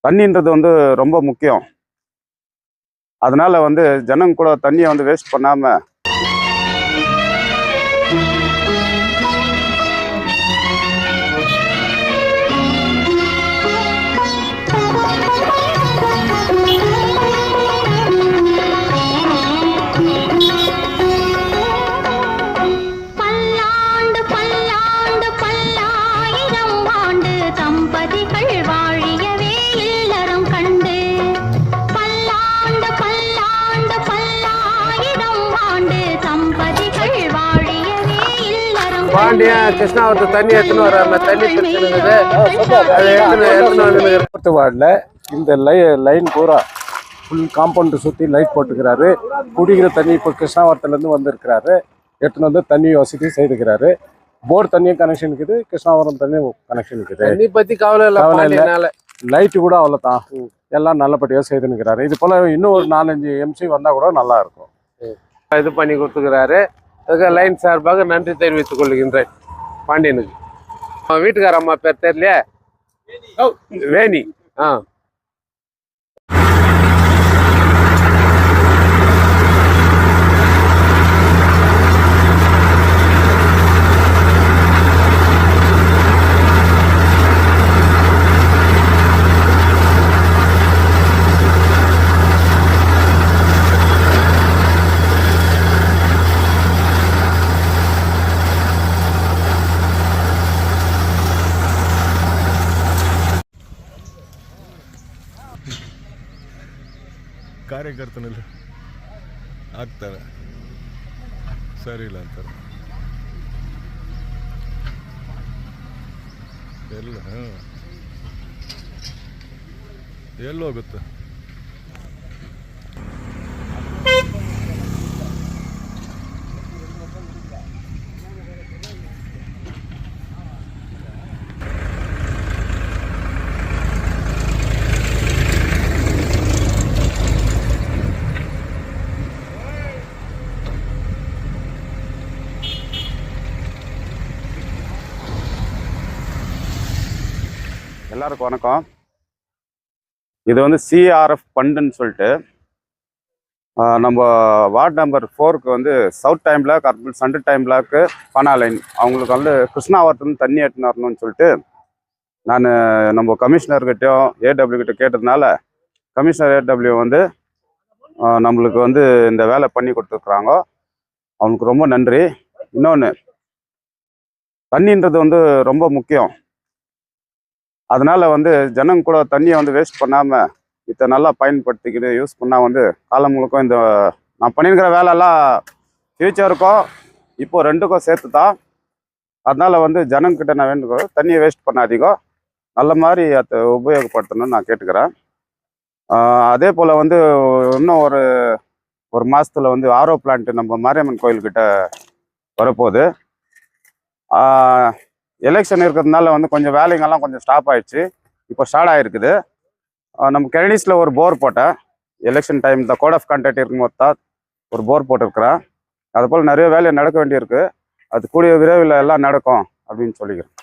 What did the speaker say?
தண்ணின்றது வந்து ரொம்ப முக்கியம். அதனால வந்து ஜனங்க கூட தண்ணியை வந்து வேஸ்ட் பண்ணாம பாண்டியன் கிருஷ்ணாவரத்து தண்ணி எடுத்துன்னு வர தண்ணி வார்டில் இந்த லைன் பூரா ஃபுல் காம்பவுண்டு சுற்றி லைட் போட்டுக்கிறாரு. குடிக்கிற தண்ணி இப்போ கிருஷ்ணாவரத்துலேருந்து வந்திருக்கிறாரு. எடுத்துன்னு வந்து தண்ணி வசதி செய்துக்கிறாரு. போர் தண்ணியும் கனெக்ஷன் இருக்குது, கிருஷ்ணாவரம் தண்ணியும் கனெக்ஷன் இருக்குது. தண்ணி பற்றி கவலை இல்லை. லைட்டு கூட அவ்வளோதான், எல்லாம் நல்லபடியாக செய்துன்னுக்கிறாரு. இது போல் இன்னும் ஒரு 4-5 எம்சி வந்தால் கூட நல்லா இருக்கும். இது பண்ணி கொடுத்துக்கிறாரு. அதுக்கு லைன் சார்பாக நன்றி தெரிவித்துக் கொள்கின்றேன் பாண்டியனுக்கு. வீட்டுக்கார அம்மா பேர் தெரியலையே, வேணி. ಕಾರ್ಯಕರ್ತನಲ್ಲಿ ಆಗ್ತಾರೆ, ಸರಿ ಇಲ್ಲ ಅಂತಾರೆ ಎಲ್ಲ. ಎಲ್ಲೋಗುತ್ತೆ எல்லாருக்கும் வணக்கம். இது வந்து சிஆர்எஃப் ஃபண்டுன்னு சொல்லிட்டு நம்ம வார்டு நம்பர் 4க்கு வந்து south time block, urban central time block, பானா லைன் அவங்களுக்கு வந்து கிருஷ்ணாவரத்துலேருந்து தண்ணி எடுத்துன்னு வரணும்னு சொல்லிட்டு நான் நம்ம கமிஷனர்கிட்டையும் ஏடபிள்யூ கிட்ட கேட்டதுனால கமிஷனர் ஏடபிள்யூ வந்து நம்மளுக்கு வந்து இந்த வேலை பண்ணி கொடுத்துருக்குறாங்க. அவனுக்கு ரொம்ப நன்றி. இன்னொன்று, தண்ணின்றது வந்து ரொம்ப முக்கியம். அதனால வந்து ஜனங்க கூட தண்ணியை வந்து வேஸ்ட் பண்ணாமல் இதை நல்லா பயன்படுத்திக்கிட்டு யூஸ் பண்ணால் வந்து காலங்களுக்கும் இந்த நான் பண்ணியிருக்கிற வேலையெல்லாம் ஃப்யூச்சருக்கும் இப்போ 2க்கும் சேர்த்து தான். அதனால வந்து ஜனங்கிட்ட நான் வேண்டுகோள், தண்ணியை வேஸ்ட் பண்ணாதீங்க, நல்ல மாதிரி அதை உபயோகப்படுத்தணும்னு நான் கேட்டுக்கிறேன். அதே போல் வந்து இன்னும் ஒரு மாதத்தில் வந்து ஆரோ பிளான்ட்டு நம்ம மாரியம்மன் கோயில்கிட்ட வரப்போகுது. எலெக்ஷன் இருக்கிறதுனால வந்து கொஞ்சம் வேலைங்கெல்லாம் கொஞ்சம் ஸ்டாப் ஆயிடுச்சு, இப்போ ஸ்டார்ட் ஆகிருக்குது. நம்ம கெரடிஸில் ஒரு போர் போட்டேன். எலெக்ஷன் டைம் இந்த கோட் ஆஃப் கான்டாக்ட் இருக்கும்போது தான் ஒரு போர் போட்டிருக்கிறேன். அது போல் நிறைய வேலை நடக்க வேண்டியிருக்கு. அது கூடிய விரைவில் எல்லாம் நடக்கும் அப்படின்னு சொல்லிக்கிறேன்.